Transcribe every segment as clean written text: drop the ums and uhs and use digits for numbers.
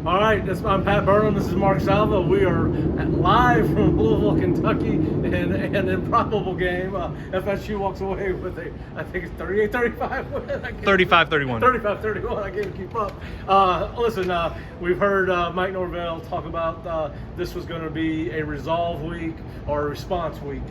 All right, I'm Pat Burnham. This is Mark Salva. We are live from Louisville, Kentucky, in an improbable game. FSU walks away with I think it's 38-35 win. 35-31. 35-31. I can't keep up. Listen, we've heard Mike Norvell talk about this was going to be a resolve week or a response week.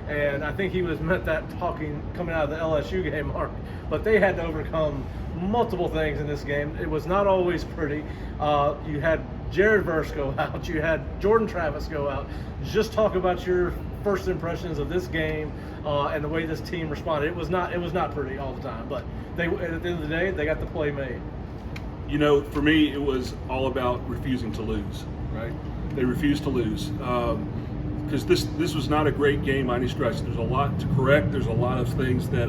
And I think he was meant that talking coming out of the LSU game, Mark. But they had to overcome multiple things in this game. It was not always pretty. You had Jared Verse go out. You had Jordan Travis go out. Just talk about your first impressions of this game and the way this team responded. It was not pretty all the time, but at the end of the day, they got the play made. You know, for me, it was all about refusing to lose. Right? They refused to lose. Because this was not a great game by any stretch. There's a lot to correct. There's a lot of things that,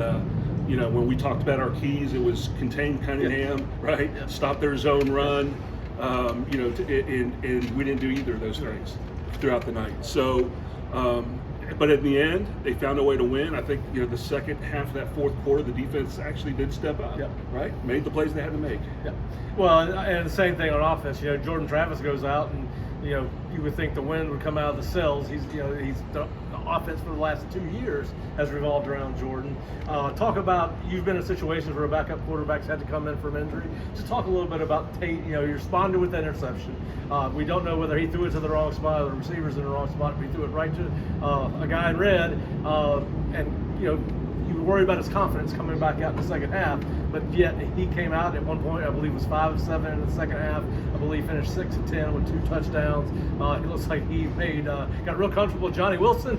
when we talked about our keys, it was contain Cunningham, right? Yeah. Stop their zone run, and we didn't do either of those things throughout the night. So, but in the end, they found a way to win. I think, the second half of that fourth quarter, the defense actually did step up, right? Made the plays they had to make. Yeah. Well, and the same thing on offense. Jordan Travis goes out and, you would think the wind would come out of the cells. He's the offense for the last 2 years has revolved around Jordan. Talk about, you've been in situations where backup quarterbacks had to come in from injury. Just talk a little bit about Tate. You responded with that interception. We don't know whether he threw it to the wrong spot or the receiver's in the wrong spot. But he threw it right to a guy in red, and you worry about his confidence coming back out in the second half, but yet he came out at one point, I believe it was 5 of 7 in the second half. I believe finished 6 of 10 with 2 touchdowns. It looks like he got real comfortable with Johnny Wilson,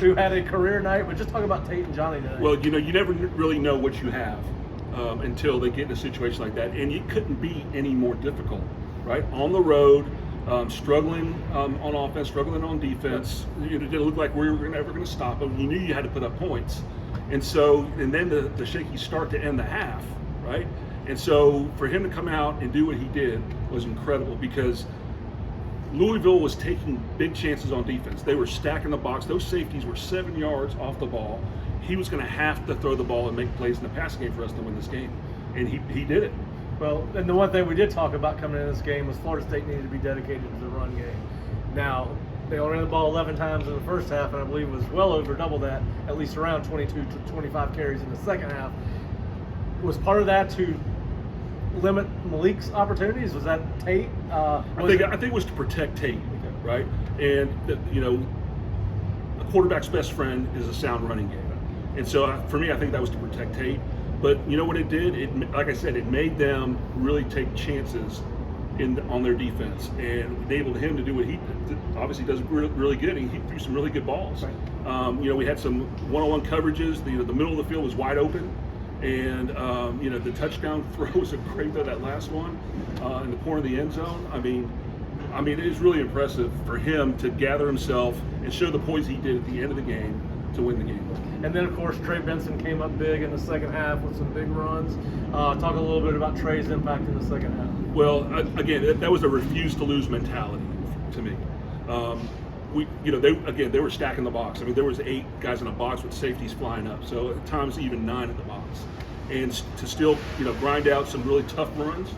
who had a career night. But just talk about Tate and Johnny today. Well, you never really know what you have until they get in a situation like that, and it couldn't be any more difficult, right? On the road, struggling on offense, struggling on defense. It didn't look like we were ever going to stop them. You knew you had to put up points. And then the shaky start to end the half, right? And so for him to come out and do what he did was incredible, because Louisville was taking big chances on defense. They were stacking the box. Those safeties were 7 yards off the ball. He was going to have to throw the ball and make plays in the passing game for us to win this game. And he did it. Well, and the one thing we did talk about coming into this game was Florida State needed to be dedicated to the run game. Now, they only ran the ball 11 times in the first half, and I believe it was well over double that, at least around 22 to 25 carries in the second half. Was part of that to limit Malik's opportunities? Was that Tate? I think it was to protect Tate, right? And a quarterback's best friend is a sound running game. And so for me, I think that was to protect Tate. But you know what it did? Like I said, it made them really take chances on their defense, and enabled him to do what he obviously does really good. He threw some really good balls. Right. We had some one-on-one coverages. The middle of the field was wide open, and the touchdown throw was a great throw. That last one in the corner of the end zone. I mean, it is really impressive for him to gather himself and show the poise he did at the end of the game to win the game. And then, of course, Trey Benson came up big in the second half with some big runs. Talk a little bit about Trey's impact in the second half. Well, again, that was a refuse to lose mentality to me. They were stacking the box. I mean, there was 8 guys in a box with safeties flying up. So at times even 9 in the box, and to still grind out some really tough runs.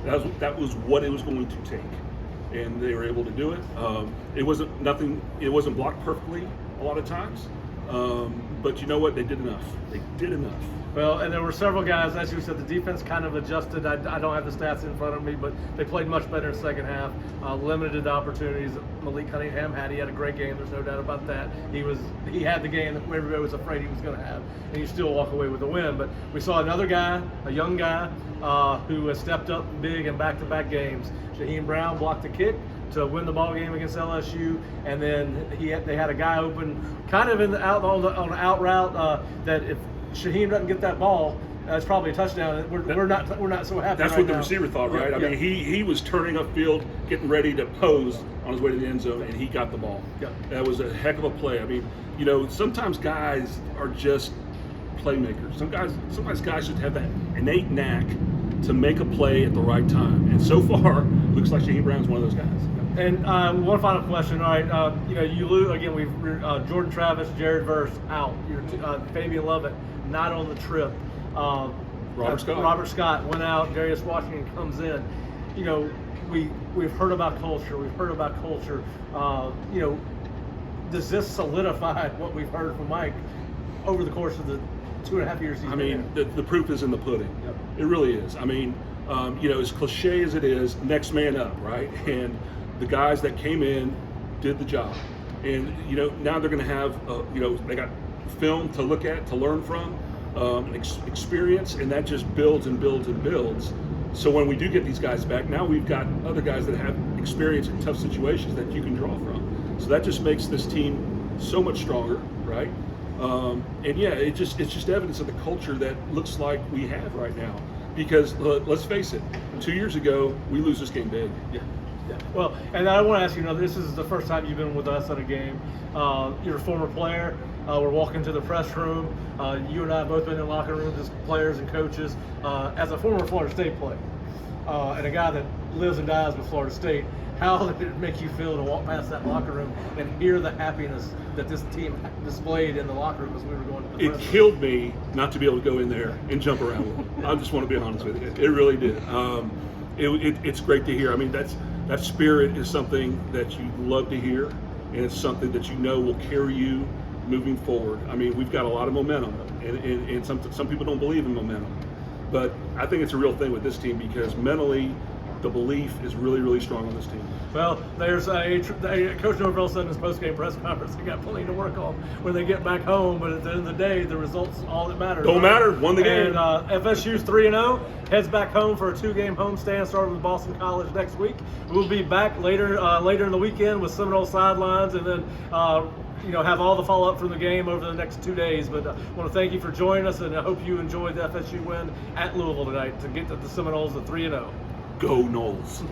That was what it was going to take, and they were able to do it. It wasn't blocked perfectly a lot of times. But you know what? They did enough. They did enough. Well, and there were several guys, as you said, the defense kind of adjusted. I don't have the stats in front of me, but they played much better in the second half, limited the opportunities Malik Cunningham had. He had a great game, there's no doubt about that. He had the game that everybody was afraid he was going to have, and you still walk away with a win. But we saw another guy, a young guy, who has stepped up big in back-to-back games. Shaheem Brown blocked the kick to win the ball game against LSU, and then they had a guy open kind of on the out route that if Shaheem doesn't get that ball, it's probably a touchdown. We're not so happy. That's right what the now. receiver thought, right? I mean, he was turning upfield, getting ready to pose on his way to the end zone, and he got the ball. Yep. That was a heck of a play. I mean, sometimes guys are just playmakers. Sometimes guys should have that innate knack to make a play at the right time. And so far, looks like Shaheem Brown's one of those guys. And one final question. All right, you lose again. We've Jordan Travis, Jared Verse out. Fabian Lovett not on the trip. Robert Scott went out. Darius Washington comes in. you know, we've heard about culture. We've heard about culture. You know, does this solidify what we've heard from Mike over the course of the 2.5 years he's been here? The proof is in the pudding. Yep. It really is. I mean, you know, as cliche as it is, next man up, right? And the guys that came in did the job. And, you know, now they're going to have, you know, they got film to look at, to learn from, experience, and that just builds and builds and builds. So when we do get these guys back, now we've got other guys that have experience in tough situations that you can draw from. So that just makes this team so much stronger, right? And yeah, it's just evidence of the culture that looks like we have right now. Because let's face it, 2 years ago we lose this game big. Yeah. Yeah. Well, and I want to ask you, this is the first time you've been with us at a game. You're a former player. We're walking to the press room. You and I have both been in locker rooms as players and coaches. As a former Florida State player and a guy that lives and dies with Florida State, how did it make you feel to walk past that locker room and hear the happiness that this team displayed in the locker room as we were going to the press room? It killed me not to be able to go in there and jump around with them. I just want to be honest with you. It really did. It's great to hear. I mean, that spirit is something that you love to hear, and it's something that you know will carry you moving forward. I mean, we've got a lot of momentum, and some people don't believe in momentum. But I think it's a real thing with this team because mentally, the belief is really, really strong on this team. Well, there's Coach Norvell said in his post-game press conference they got plenty to work on when they get back home, but at the end of the day, the results all that matters. Don't matter. Won the game. And FSU's 3-0, heads back home for a 2-game homestand, starting with Boston College next week. We'll be back later in the weekend with Seminole sidelines, and then have all the follow-up from the game over the next 2 days. But I want to thank you for joining us, and I hope you enjoyed the FSU win at Louisville tonight to get the Seminoles to 3-0. Go Noles.